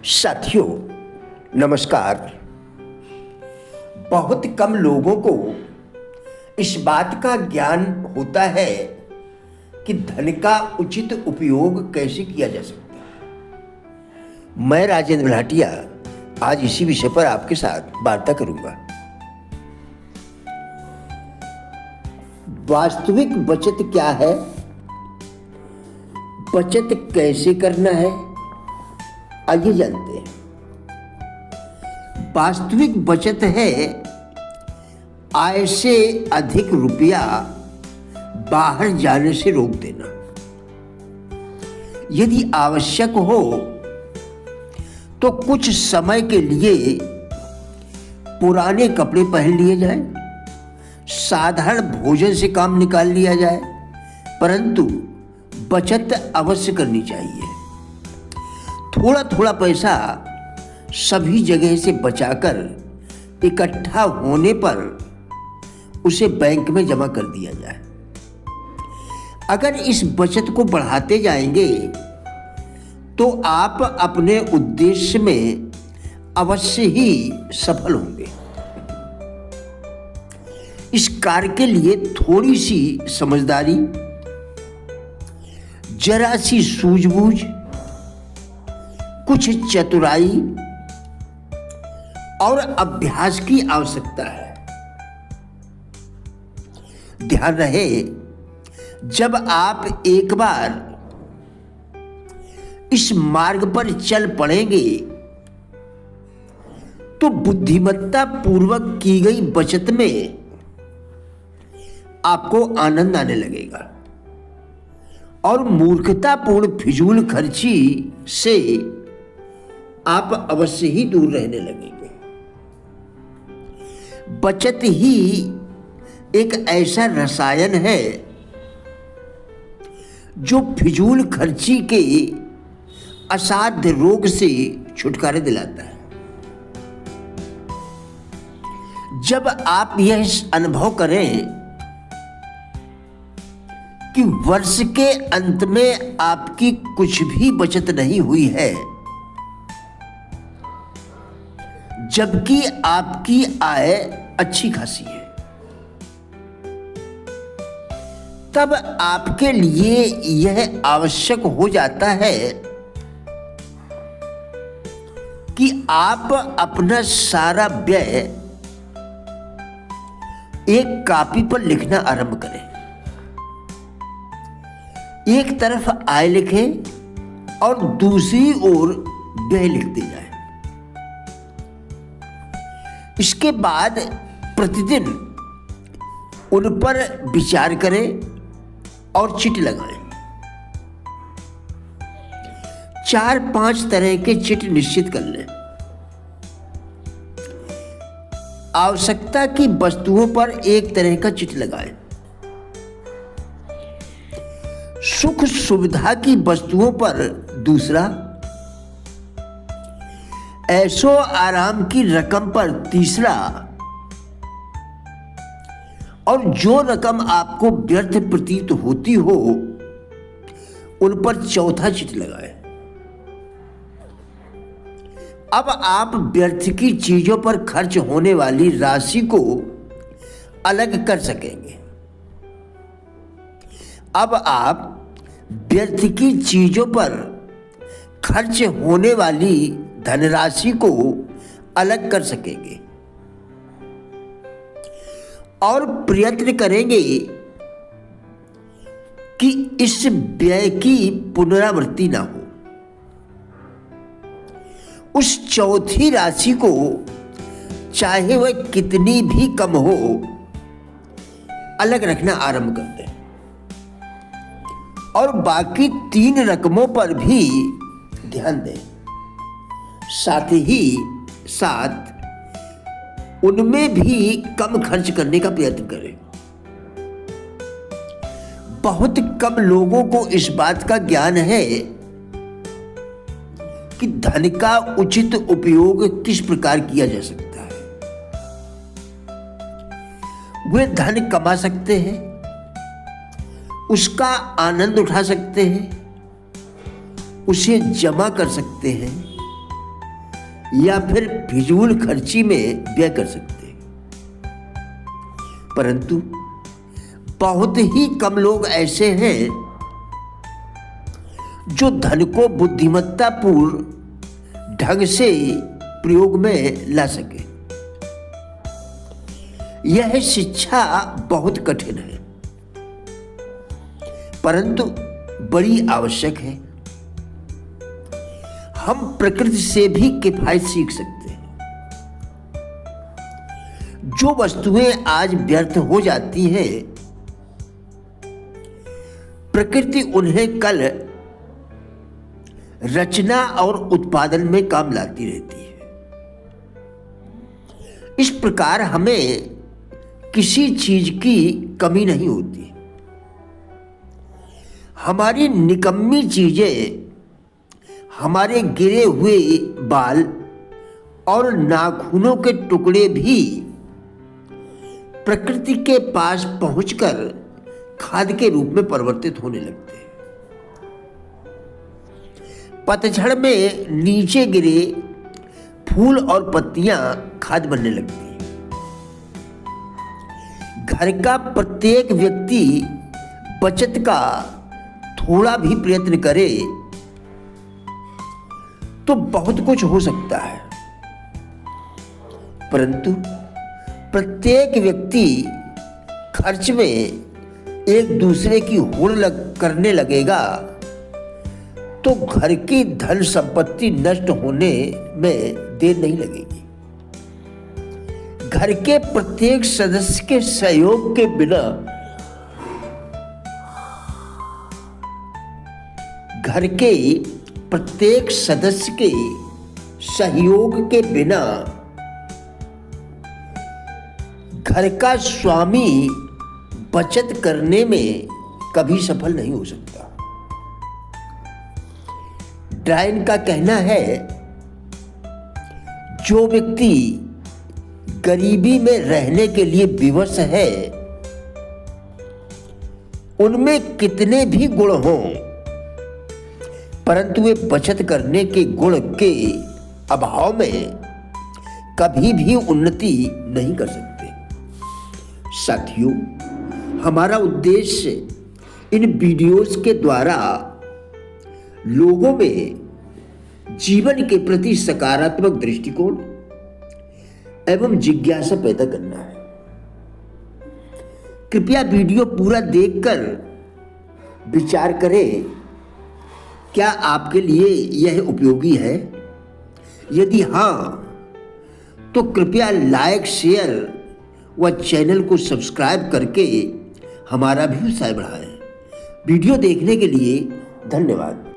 साथियों नमस्कार। बहुत कम लोगों को इस बात का ज्ञान होता है कि धन का उचित उपयोग कैसे किया जा सकता है। मैं राजेंद्र भाटिया आज इसी विषय पर आपके साथ वार्ता करूंगा। वास्तविक बचत क्या है, बचत कैसे करना है, आइए जानते हैं। वास्तविक बचत है आय से अधिक रुपया बाहर जाने से रोक देना। यदि आवश्यक हो तो कुछ समय के लिए पुराने कपड़े पहन लिए जाएं, साधारण भोजन से काम निकाल लिया जाए, परंतु बचत अवश्य करनी चाहिए। थोड़ा थोड़ा पैसा सभी जगह से बचाकर इकट्ठा होने पर उसे बैंक में जमा कर दिया जाए। अगर इस बचत को बढ़ाते जाएंगे तो आप अपने उद्देश्य में अवश्य ही सफल होंगे। इस कार्य के लिए थोड़ी सी समझदारी, जरा सी सूझबूझ, कुछ चतुराई और अभ्यास की आवश्यकता है। ध्यान रहे, जब आप एक बार इस मार्ग पर चल पड़ेंगे तो बुद्धिमत्ता पूर्वक की गई बचत में आपको आनंद आने लगेगा और मूर्खतापूर्ण फिजूल खर्ची से आप अवश्य ही दूर रहने लगेंगे। बचत ही एक ऐसा रसायन है जो फिजूल खर्ची के असाध्य रोग से छुटकारा दिलाता है। जब आप यह अनुभव करें कि वर्ष के अंत में आपकी कुछ भी बचत नहीं हुई है, जबकि आपकी आय अच्छी खासी है, तब आपके लिए यह आवश्यक हो जाता है कि आप अपना सारा व्यय एक कॉपी पर लिखना आरंभ करें। एक तरफ आय लिखें और दूसरी ओर व्यय लिखते जाएं। इसके बाद प्रतिदिन उन पर विचार करें और चिट लगाएं। 4-5 तरह के चिट निश्चित कर लें। आवश्यकता की वस्तुओं पर एक तरह का चिट लगाएं। सुख सुविधा की वस्तुओं पर दूसरा, ऐशो आराम की रकम पर तीसरा, और जो रकम आपको व्यर्थ प्रतीत होती हो उन पर चौथा चिट लगाएं। अब आप व्यर्थ की चीजों पर खर्च होने वाली राशि को अलग कर सकेंगे। अब आप व्यर्थ की चीजों पर खर्च होने वाली धनराशि को अलग कर सकेंगे और प्रयत्न करेंगे कि इस व्यय की पुनरावृत्ति ना हो। उस चौथी राशि को चाहे वह कितनी भी कम हो, अलग रखना आरंभ कर दें और बाकी 3 रकमों पर भी ध्यान दें। साथ ही साथ उनमें भी कम खर्च करने का प्रयत्न करें। बहुत कम लोगों को इस बात का ज्ञान है कि धन का उचित उपयोग किस प्रकार किया जा सकता है। वे धन कमा सकते हैं, उसका आनंद उठा सकते हैं, उसे जमा कर सकते हैं या फिर फिजूल खर्ची में व्यय कर सकते हैं। परंतु बहुत ही कम लोग ऐसे हैं जो धन को बुद्धिमत्तापूर्ण ढंग से प्रयोग में ला सके। यह शिक्षा बहुत कठिन है, परंतु बड़ी आवश्यक है। हम प्रकृति से भी किफायत सीख सकते हैं। जो वस्तुएं आज व्यर्थ हो जाती हैं, प्रकृति उन्हें कल रचना और उत्पादन में काम लाती रहती है। इस प्रकार हमें किसी चीज की कमी नहीं होती। हमारी निकम्मी चीजें, हमारे गिरे हुए बाल और नाखूनों के टुकड़े भी प्रकृति के पास पहुंचकर खाद के रूप में परिवर्तित होने लगते हैं। पतझड़ में नीचे गिरे फूल और पत्तियां खाद बनने लगती हैं। घर का प्रत्येक व्यक्ति बचत का थोड़ा भी प्रयत्न करे तो बहुत कुछ हो सकता है, परंतु प्रत्येक व्यक्ति खर्च में एक दूसरे की होड़ करने लगेगा तो घर की धन संपत्ति नष्ट होने में देर नहीं लगेगी। घर के प्रत्येक सदस्य के सहयोग के बिना, घर के प्रत्येक सदस्य के सहयोग के बिना घर का स्वामी बचत करने में कभी सफल नहीं हो सकता। डायन का कहना है, जो व्यक्ति गरीबी में रहने के लिए विवश है, उनमें कितने भी गुण हों, परंतु वे बचत करने के गुण के अभाव में कभी भी उन्नति नहीं कर सकते। साथियों, हमारा उद्देश्य इन वीडियोस के द्वारा लोगों में जीवन के प्रति सकारात्मक दृष्टिकोण एवं जिज्ञासा पैदा करना है। कृपया वीडियो पूरा देखकर विचार करें, क्या आपके लिए यह उपयोगी है? यदि हाँ, तो कृपया लाइक, शेयर व चैनल को सब्सक्राइब करके हमारा भी उत्साह बढ़ाएं। वीडियो देखने के लिए धन्यवाद।